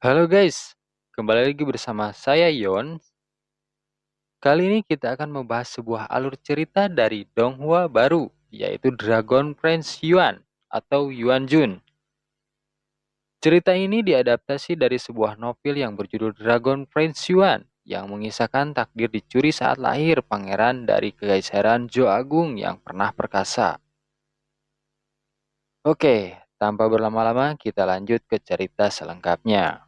Halo guys, kembali lagi bersama saya Yon. Kali ini kita akan membahas sebuah alur cerita dari Donghua baru, yaitu Dragon Prince Yuan atau Yuan Jun. Cerita ini diadaptasi dari sebuah novel yang berjudul Dragon Prince Yuan, yang mengisahkan takdir dicuri saat lahir pangeran dari kekaisaran Zhou Agung yang pernah perkasa. Oke, tanpa berlama-lama kita lanjut ke cerita selengkapnya.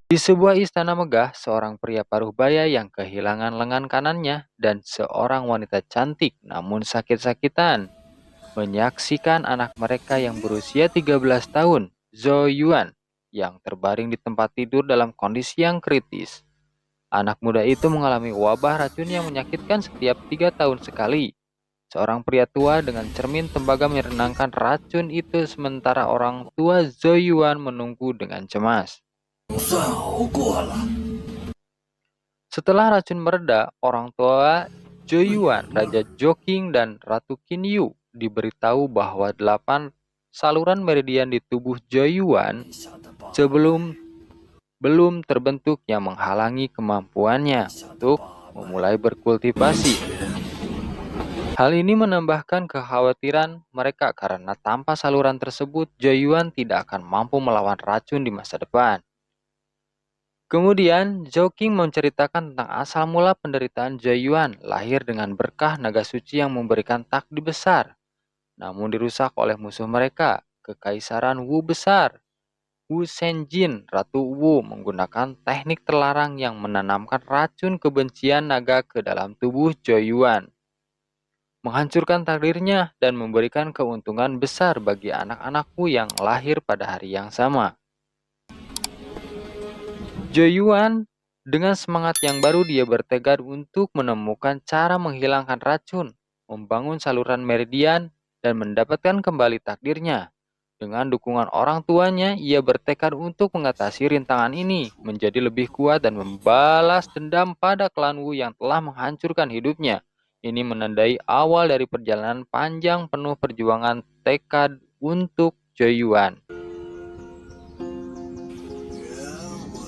Di sebuah istana megah, seorang pria paruh baya yang kehilangan lengan kanannya dan seorang wanita cantik namun sakit-sakitan menyaksikan anak mereka yang berusia 13 tahun, Zhou Yuan, yang terbaring di tempat tidur dalam kondisi yang kritis. Anak muda itu mengalami wabah racun yang menyakitkan setiap 3 tahun sekali. Seorang pria tua dengan cermin tembaga merenangkan racun itu sementara orang tua Zhou Yuan menunggu dengan cemas. Setelah racun mereda, orang tua Zhou Yuan, Raja Joking dan Ratu Qin Yu diberitahu bahwa 8 saluran meridian di tubuh Zhou Yuan sebelum belum terbentuk yang menghalangi kemampuannya untuk memulai berkultivasi. Hal ini menambahkan kekhawatiran mereka karena tanpa saluran tersebut, Zhou Yuan tidak akan mampu melawan racun di masa depan. Kemudian, Zhou menceritakan tentang asal mula penderitaan Zhou Yuan, lahir dengan berkah naga suci yang memberikan takdir besar, namun dirusak oleh musuh mereka, Kekaisaran Wu Besar. Wu Senjin, Ratu Wu, menggunakan teknik terlarang yang menanamkan racun kebencian naga ke dalam tubuh Zhou Yuan, menghancurkan takdirnya dan memberikan keuntungan besar bagi anak-anakku yang lahir pada hari yang sama. Zhou Yuan, dengan semangat yang baru dia bertekad untuk menemukan cara menghilangkan racun, membangun saluran meridian, dan mendapatkan kembali takdirnya. Dengan dukungan orang tuanya, ia bertekad untuk mengatasi rintangan ini, menjadi lebih kuat dan membalas dendam pada klan Wu yang telah menghancurkan hidupnya. Ini menandai awal dari perjalanan panjang penuh perjuangan tekad untuk Zhou Yuan.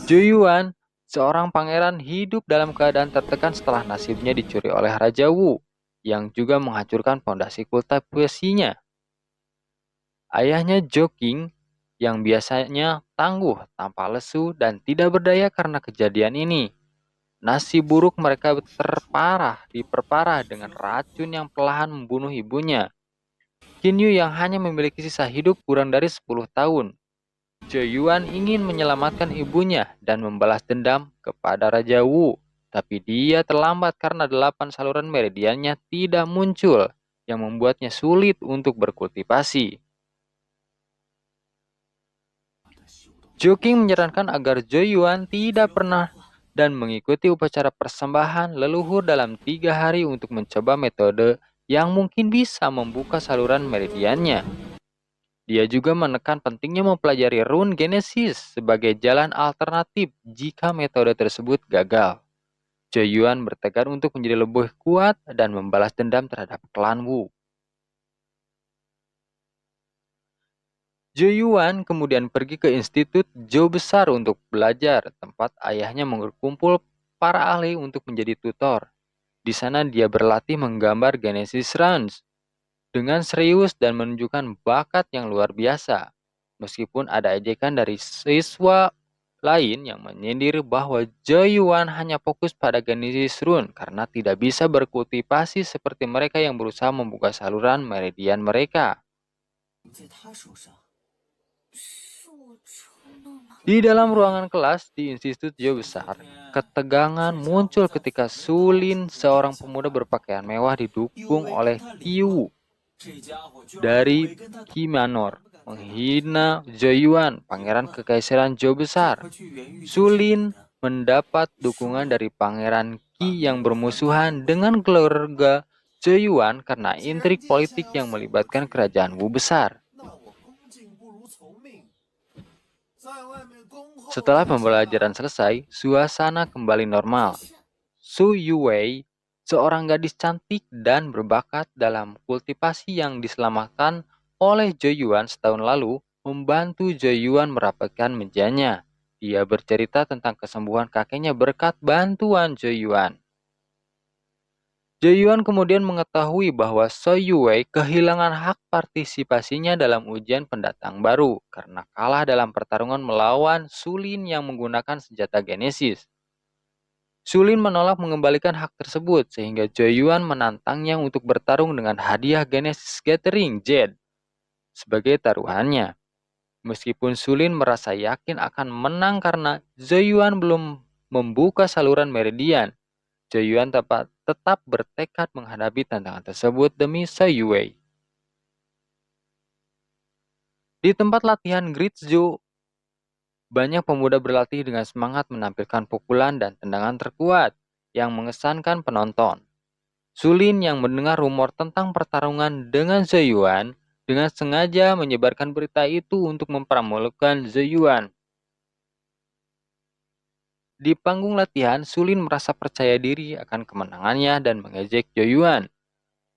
Zhou Yuan, seorang pangeran hidup dalam keadaan tertekan setelah nasibnya dicuri oleh Raja Wu, yang juga menghancurkan fondasi kultivasinya. Ayahnya Joking, yang biasanya tangguh, tanpa lesu, dan tidak berdaya karena kejadian ini. Nasib buruk mereka diperparah dengan racun yang perlahan membunuh ibunya. Qin Yu yang hanya memiliki sisa hidup kurang dari 10 tahun. Zhou Yuan ingin menyelamatkan ibunya dan membalas dendam kepada Raja Wu, tapi dia terlambat karena 8 saluran meridiannya tidak muncul, yang membuatnya sulit untuk berkultivasi. Joking menyarankan agar Zhou Yuan tidak pernah dan mengikuti upacara persembahan leluhur dalam 3 hari untuk mencoba metode yang mungkin bisa membuka saluran meridiannya. Dia juga menekan pentingnya mempelajari rune Genesis sebagai jalan alternatif jika metode tersebut gagal. Zhou Yuan bertekad untuk menjadi lebih kuat dan membalas dendam terhadap klan Wu. Zhou Yuan kemudian pergi ke Institut Zhou Besar untuk belajar, tempat ayahnya berkumpul para ahli untuk menjadi tutor. Di sana dia berlatih menggambar Genesis runes dengan serius dan menunjukkan bakat yang luar biasa. Meskipun ada ejekan dari siswa lain yang menyindir bahwa Zhou Yuan hanya fokus pada Genesis Rune karena tidak bisa berkultivasi seperti mereka yang berusaha membuka saluran meridian mereka. Di dalam ruangan kelas di Institut Zhou Besar, ketegangan muncul ketika Sulin, seorang pemuda berpakaian mewah didukung oleh Qiu dari Qi Manor, menghina Zhou Yuan, pangeran kekaisaran Zhou Besar. Sulin mendapat dukungan dari pangeran Qi yang bermusuhan dengan keluarga Zhou Yuan karena intrik politik yang melibatkan kerajaan Wu Besar. Setelah pembelajaran selesai, suasana kembali normal. Su Yuwei, seorang gadis cantik dan berbakat dalam kultivasi yang diselamatkan oleh Zhou Yuan setahun lalu, membantu Zhou Yuan merapatkan mejanya. Dia bercerita tentang kesembuhan kakeknya berkat bantuan Zhou Yuan. Zhou Yuan kemudian mengetahui bahwa Sou Yue kehilangan hak partisipasinya dalam ujian pendatang baru karena kalah dalam pertarungan melawan Su Lin yang menggunakan senjata Genesis. Su Lin menolak mengembalikan hak tersebut sehingga Zhou Yuan menantangnya untuk bertarung dengan hadiah Genesis Gathering Jade sebagai taruhannya. Meskipun Su Lin merasa yakin akan menang karena Zhou Yuan belum membuka saluran meridian, Zhou Yuan tetap bertekad menghadapi tantangan tersebut demi Sou Yue. Di tempat latihan Gritzu, banyak pemuda berlatih dengan semangat menampilkan pukulan dan tendangan terkuat yang mengesankan penonton. Su Lin yang mendengar rumor tentang pertarungan dengan Zhou Yuan dengan sengaja menyebarkan berita itu untuk mempermalukan Zhou Yuan. Di panggung latihan, Su Lin merasa percaya diri akan kemenangannya dan mengejek Zhou Yuan.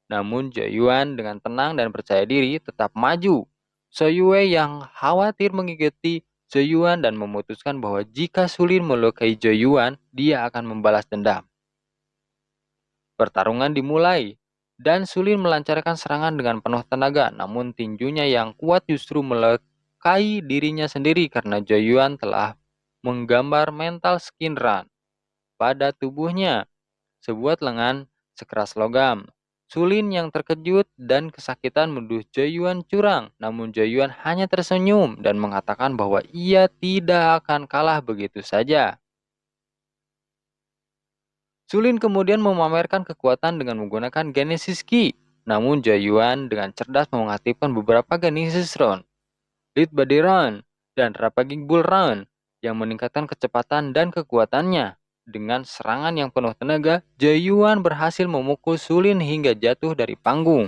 Namun Zhou Yuan dengan tenang dan percaya diri tetap maju. Sou Yue yang khawatir mengikuti Zhou Yuan dan memutuskan bahwa jika Su Lin melukai Zhou Yuan, dia akan membalas dendam. Pertarungan dimulai, dan Su Lin melancarkan serangan dengan penuh tenaga, namun tinjunya yang kuat justru melukai dirinya sendiri karena Zhou Yuan telah menggambar mental skin run pada tubuhnya, sebuah lengan sekeras logam. Su Lin yang terkejut dan kesakitan menuduh Zhou Yuan curang, namun Zhou Yuan hanya tersenyum dan mengatakan bahwa ia tidak akan kalah begitu saja. Su Lin kemudian memamerkan kekuatan dengan menggunakan Genesis Ki, namun Zhou Yuan dengan cerdas mengaktifkan beberapa Genesis Rune, Lead Body Rune, dan Rapaging Bull Rune yang meningkatkan kecepatan dan kekuatannya. Dengan serangan yang penuh tenaga, Zhou Yuan berhasil memukul Su Lin hingga jatuh dari panggung.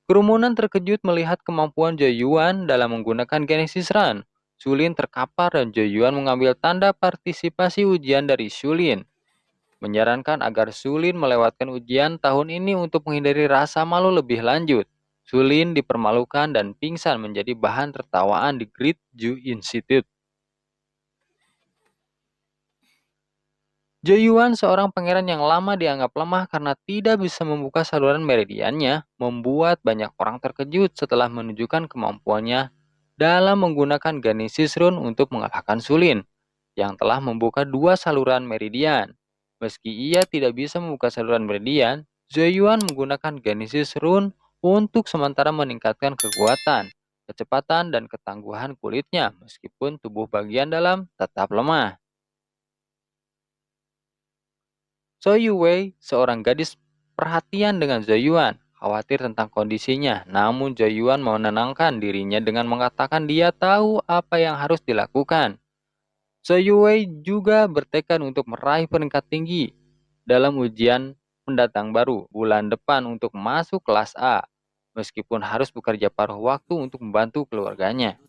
Kerumunan terkejut melihat kemampuan Zhou Yuan dalam menggunakan Genesis Rune. Su Lin terkapar dan Zhou Yuan mengambil tanda partisipasi ujian dari Su Lin, menyarankan agar Su Lin melewatkan ujian tahun ini untuk menghindari rasa malu lebih lanjut. Su Lin dipermalukan dan pingsan menjadi bahan tertawaan di Great Ju Institute. Zhou Yuan, seorang pangeran yang lama dianggap lemah karena tidak bisa membuka saluran meridiannya, membuat banyak orang terkejut setelah menunjukkan kemampuannya dalam menggunakan Genesis Rune untuk mengalahkan Su Lin, yang telah membuka dua saluran meridian. Meski ia tidak bisa membuka saluran meridian, Zhou Yuan menggunakan Genesis Rune untuk sementara meningkatkan kekuatan, kecepatan, dan ketangguhan kulitnya meskipun tubuh bagian dalam tetap lemah. Sou Yue, seorang gadis perhatian dengan Zhou Yuan, khawatir tentang kondisinya, namun Zhou Yuan menenangkan dirinya dengan mengatakan dia tahu apa yang harus dilakukan. Sou Yue juga bertekad untuk meraih peringkat tinggi dalam ujian pendatang baru bulan depan untuk masuk kelas A, meskipun harus bekerja paruh waktu untuk membantu keluarganya.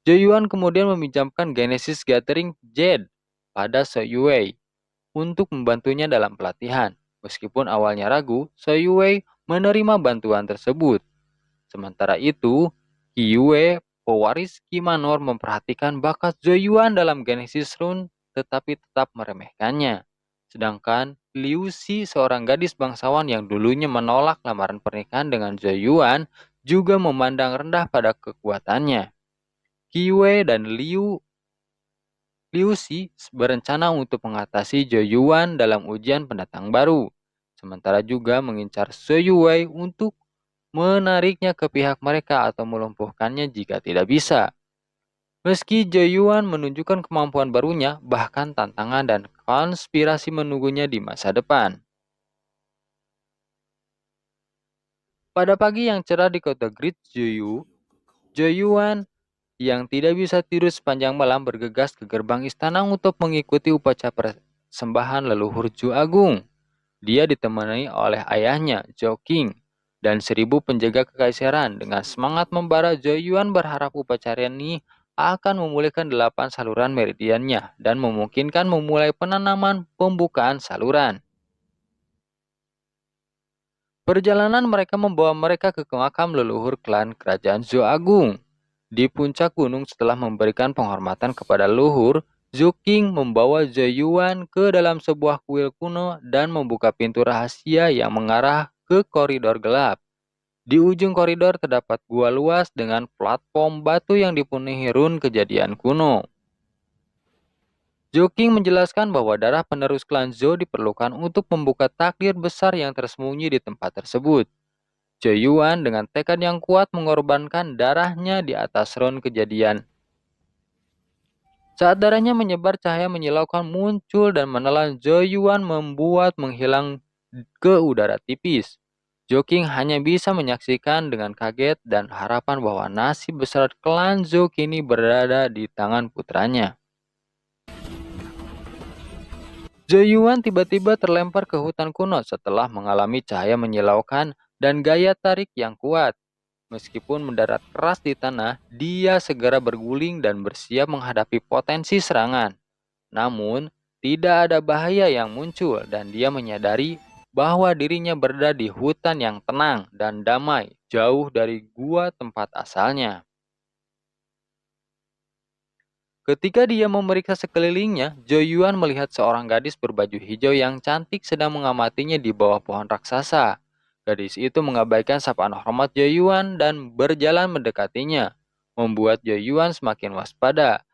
Zhou Yuan kemudian meminjamkan Genesis Gathering Jade pada Sou Yue untuk membantunya dalam pelatihan. Meskipun awalnya ragu, Sou Yue menerima bantuan tersebut. Sementara itu, Qi Yue, pewaris Qi Manor, memperhatikan bakat Zhou Yuan dalam Genesis Rune tetapi tetap meremehkannya. Sedangkan Liu Xi, seorang gadis bangsawan yang dulunya menolak lamaran pernikahan dengan Zhou Yuan, juga memandang rendah pada kekuatannya. Qi Yue dan Liu Xi berencana untuk mengatasi Zhou Yuan dalam ujian pendatang baru, sementara juga mengincar Sou Yue untuk menariknya ke pihak mereka atau melumpuhkannya jika tidak bisa. Meski Zhou Yuan menunjukkan kemampuan barunya, bahkan tantangan dan konspirasi menunggunya di masa depan. Pada pagi yang cerah di kota Great Zhou Yuan yang tidak bisa tidur sepanjang malam bergegas ke gerbang istana untuk mengikuti upacara persembahan leluhur Zhou Agung. Dia ditemani oleh ayahnya, Zhou Qing, dan 1000 penjaga kekaisaran. Dengan semangat membara, Zhou Yuan berharap upacara ini akan memulihkan 8 saluran meridiannya dan memungkinkan memulai penanaman pembukaan saluran. Perjalanan mereka membawa mereka ke makam leluhur klan kerajaan Zhou Agung. Di puncak gunung setelah memberikan penghormatan kepada leluhur, Zhou King membawa Zhou Yuan ke dalam sebuah kuil kuno dan membuka pintu rahasia yang mengarah ke koridor gelap. Di ujung koridor terdapat gua luas dengan platform batu yang dipenuhi run kejadian kuno. Zhou King menjelaskan bahwa darah penerus klan Zhou diperlukan untuk membuka takdir besar yang tersembunyi di tempat tersebut. Zhou Yuan dengan tekad yang kuat mengorbankan darahnya di atas run kejadian. Saat darahnya menyebar, cahaya menyilaukan muncul dan menelan Zhou Yuan membuat menghilang ke udara tipis. Zhou King hanya bisa menyaksikan dengan kaget dan harapan bahwa nasib besar klan Zhou kini berada di tangan putranya. Zhou Yuan tiba-tiba terlempar ke hutan kuno setelah mengalami cahaya menyilaukan dan gaya tarik yang kuat. Meskipun mendarat keras di tanah, dia segera berguling dan bersiap menghadapi potensi serangan. Namun, tidak ada bahaya yang muncul dan dia menyadari bahwa dirinya berada di hutan yang tenang dan damai, jauh dari gua tempat asalnya. Ketika dia memeriksa sekelilingnya, Zhou Yuan melihat seorang gadis berbaju hijau yang cantik sedang mengamatinya di bawah pohon raksasa. Gadis itu mengabaikan sapaan hormat Zhou Yuan dan berjalan mendekatinya, membuat Zhou Yuan semakin waspada.